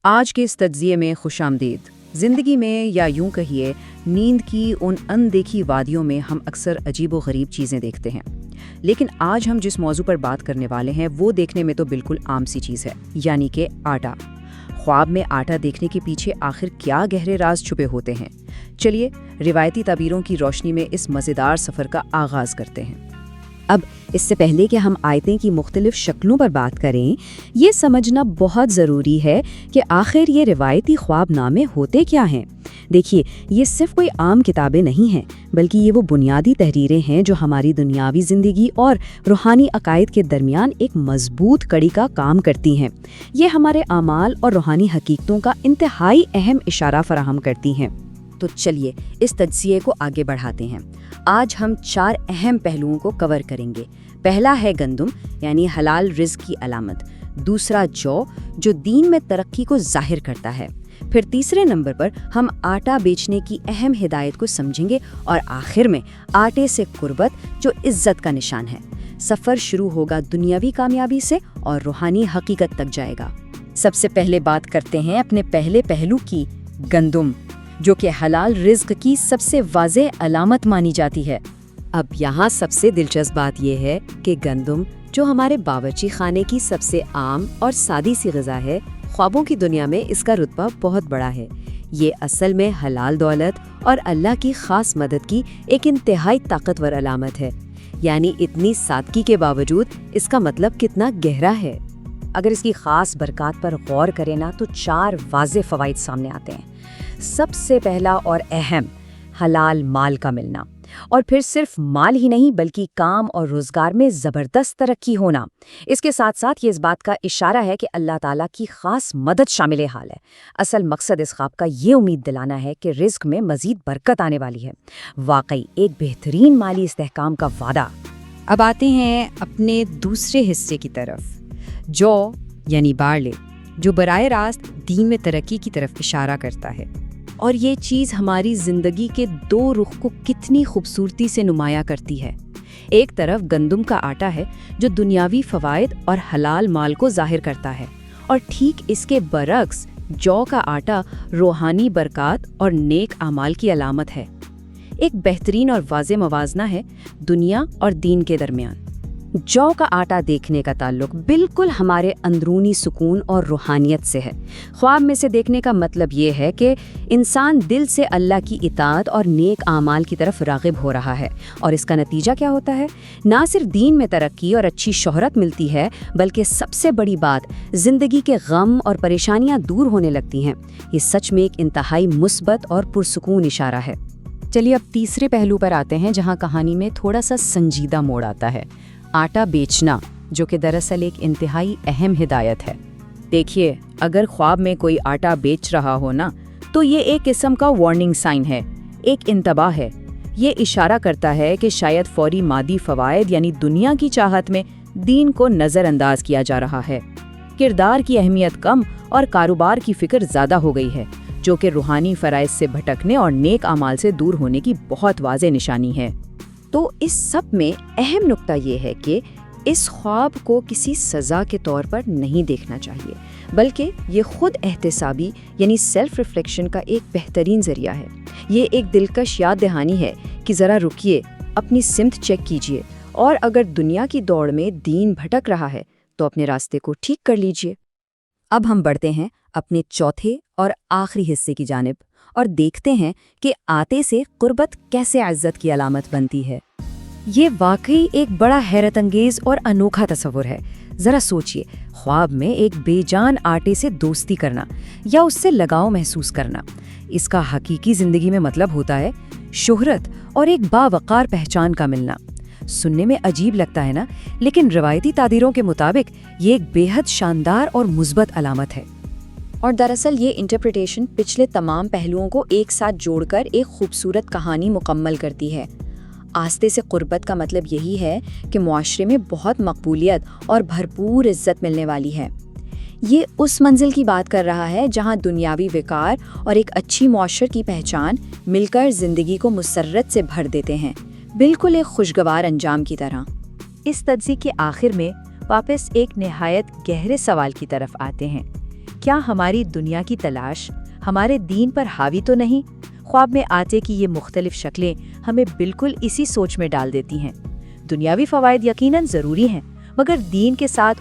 آج کے اس تجزیے میں خوش آمدید۔ زندگی میں یا یوں کہیے نیند کی ان اندیکھی وادیوں میں ہم اکثر عجیب و غریب چیزیں دیکھتے ہیں، لیکن آج ہم جس موضوع پر بات کرنے والے ہیں وہ دیکھنے میں تو بالکل عام سی چیز ہے، یعنی کہ آٹا۔ خواب میں آٹا دیکھنے کے پیچھے آخر کیا گہرے راز چھپے ہوتے ہیں؟ چلیے روایتی تعبیروں کی روشنی میں اس مزیدار سفر کا آغاز کرتے ہیں۔ اب اس سے پہلے کہ ہم آیتیں کی مختلف شکلوں پر بات کریں، یہ سمجھنا بہت ضروری ہے کہ آخر یہ روایتی خواب نامے ہوتے کیا ہیں۔ دیکھیے، یہ صرف کوئی عام کتابیں نہیں ہیں، بلکہ یہ وہ بنیادی تحریریں ہیں جو ہماری دنیاوی زندگی اور روحانی عقائد کے درمیان ایک مضبوط کڑی کا کام کرتی ہیں۔ یہ ہمارے اعمال اور روحانی حقیقتوں کا انتہائی اہم اشارہ فراہم کرتی ہیں۔ تو چلیے اس تجزیے کو آگے بڑھاتے ہیں۔ آج ہم 4 اہم پہلوؤں کو کور کریں گے۔ پہلا ہے گندم، یعنی حلال رزق کی علامت۔ دوسرا جو دین میں ترقی کو ظاہر کرتا ہے۔ پھر تیسرے نمبر پر ہم آٹا بیچنے کی اہم ہدایت کو سمجھیں گے، اور آخر میں آٹے سے قربت جو عزت کا نشان ہے۔ سفر شروع ہوگا دنیاوی کامیابی سے اور روحانی حقیقت تک جائے گا۔ سب سے پہلے بات کرتے ہیں اپنے پہلے پہلو کی، گندم، جو کہ حلال رزق کی سب سے واضح علامت مانی جاتی ہے۔ اب یہاں سب سے دلچسپ بات یہ ہے کہ گندم، جو ہمارے باورچی خانے کی سب سے عام اور سادی سی غذا ہے، خوابوں کی دنیا میں اس کا رتبہ بہت بڑا ہے۔ یہ اصل میں حلال دولت اور اللہ کی خاص مدد کی ایک انتہائی طاقتور علامت ہے۔ یعنی اتنی سادگی کے باوجود اس کا مطلب کتنا گہرا ہے۔ اگر اس کی خاص برکات پر غور کریں نا تو 4 واضح فوائد سامنے آتے ہیں۔ سب سے پہلا اور اہم، حلال مال کا ملنا، اور پھر صرف مال ہی نہیں بلکہ کام اور روزگار میں زبردست ترقی ہونا۔ اس کے ساتھ ساتھ یہ اس بات کا اشارہ ہے کہ اللہ تعالیٰ کی خاص مدد شامل حال ہے۔ اصل مقصد اس خواب کا یہ امید دلانا ہے کہ رزق میں مزید برکت آنے والی ہے۔ واقعی ایک بہترین مالی استحکام کا وعدہ۔ اب آتے ہیں اپنے دوسرے حصے کی طرف، یعنی بارلے، جو براہ راست دین میں ترقی کی طرف اشارہ کرتا ہے۔ اور یہ چیز ہماری زندگی کے 2 رخ کو کتنی خوبصورتی سے نمایاں کرتی ہے۔ ایک طرف گندم کا آٹا ہے جو دنیاوی فوائد اور حلال مال کو ظاہر کرتا ہے، اور ٹھیک اس کے برعکس جو کا آٹا روحانی برکات اور نیک اعمال کی علامت ہے۔ ایک بہترین اور واضح موازنہ ہے دنیا اور دین کے درمیان۔ جو کا آٹا دیکھنے کا تعلق بالکل ہمارے اندرونی سکون اور روحانیت سے ہے۔ خواب میں سے دیکھنے کا مطلب یہ ہے کہ انسان دل سے اللہ کی اطاعت اور نیک اعمال کی طرف راغب ہو رہا ہے، اور اس کا نتیجہ کیا ہوتا ہے؟ نہ صرف دین میں ترقی اور اچھی شہرت ملتی ہے، بلکہ سب سے بڑی بات، زندگی کے غم اور پریشانیاں دور ہونے لگتی ہیں۔ یہ سچ میں ایک انتہائی مثبت اور پرسکون اشارہ ہے۔ چلیے اب تیسرے پہلو پر آتے ہیں، جہاں کہانی میں تھوڑا سا سنجیدہ موڑ آتا ہے، آٹا بیچنا، جو کہ دراصل ایک انتہائی اہم ہدایت ہے۔ دیکھیے، اگر خواب میں کوئی آٹا بیچ رہا ہو نا، تو یہ ایک قسم کا وارننگ سائن ہے، ایک انتباہ ہے۔ یہ اشارہ کرتا ہے کہ شاید فوری مادی فوائد یعنی دنیا کی چاہت میں دین کو نظر انداز کیا جا رہا ہے۔ کردار کی اہمیت کم اور کاروبار کی فکر زیادہ ہو گئی ہے، جو کہ روحانی فرائض سے بھٹکنے اور نیک اعمال سے دور ہونے کی بہت واضح نشانی ہے۔ تو اس سب میں اہم نقطہ یہ ہے کہ اس خواب کو کسی سزا کے طور پر نہیں دیکھنا چاہیے، بلکہ یہ خود احتسابی یعنی سیلف ریفلیکشن کا ایک بہترین ذریعہ ہے۔ یہ ایک دلکش یاد دہانی ہے کہ ذرا رکیے، اپنی سمت چیک کیجیے، اور اگر دنیا کی دوڑ میں دین بھٹک رہا ہے تو اپنے راستے کو ٹھیک کر لیجیے۔ اب ہم بڑھتے ہیں اپنے چوتھے اور آخری حصے کی جانب، اور دیکھتے ہیں کہ آٹے سے قربت کیسے عزت کی علامت بنتی ہے۔ یہ واقعی ایک بڑا حیرت انگیز اور انوکھا تصور ہے۔ ذرا سوچئے، خواب میں ایک بے جان آٹے سے دوستی کرنا یا اس سے لگاؤ محسوس کرنا، اس کا حقیقی زندگی میں مطلب ہوتا ہے شہرت اور ایک باوقار پہچان کا ملنا۔ سننے میں عجیب لگتا ہے نا، لیکن روایتی تعبیروں کے مطابق یہ ایک بے حد شاندار اور مثبت علامت ہے۔ اور دراصل یہ انٹرپریٹیشن پچھلے تمام پہلوؤں کو ایک ساتھ جوڑ کر ایک خوبصورت کہانی مکمل کرتی ہے۔ آستے سے قربت کا مطلب یہی ہے کہ معاشرے میں بہت مقبولیت اور بھرپور عزت ملنے والی ہے۔ یہ اس منزل کی بات کر رہا ہے جہاں دنیاوی وقار اور ایک اچھی معاشرت کی پہچان مل کر زندگی کو مسرت سے بھر دیتے ہیں، بالکل ایک خوشگوار انجام کی طرح۔ اس تجزیے کے آخر میں واپس ایک نہایت گہرے سوال کی طرف آتے ہیں کیا ہماری دنیا کی تلاش ہمارے دین پر حاوی تو نہیں؟ خواب میں آتے کی یہ مختلف شکلیں ہمیں بالکل اسی سوچ میں ڈال دیتی ہیں۔ دنیاوی فوائد یقیناً ضروری ہیں، مگر دین کے ساتھ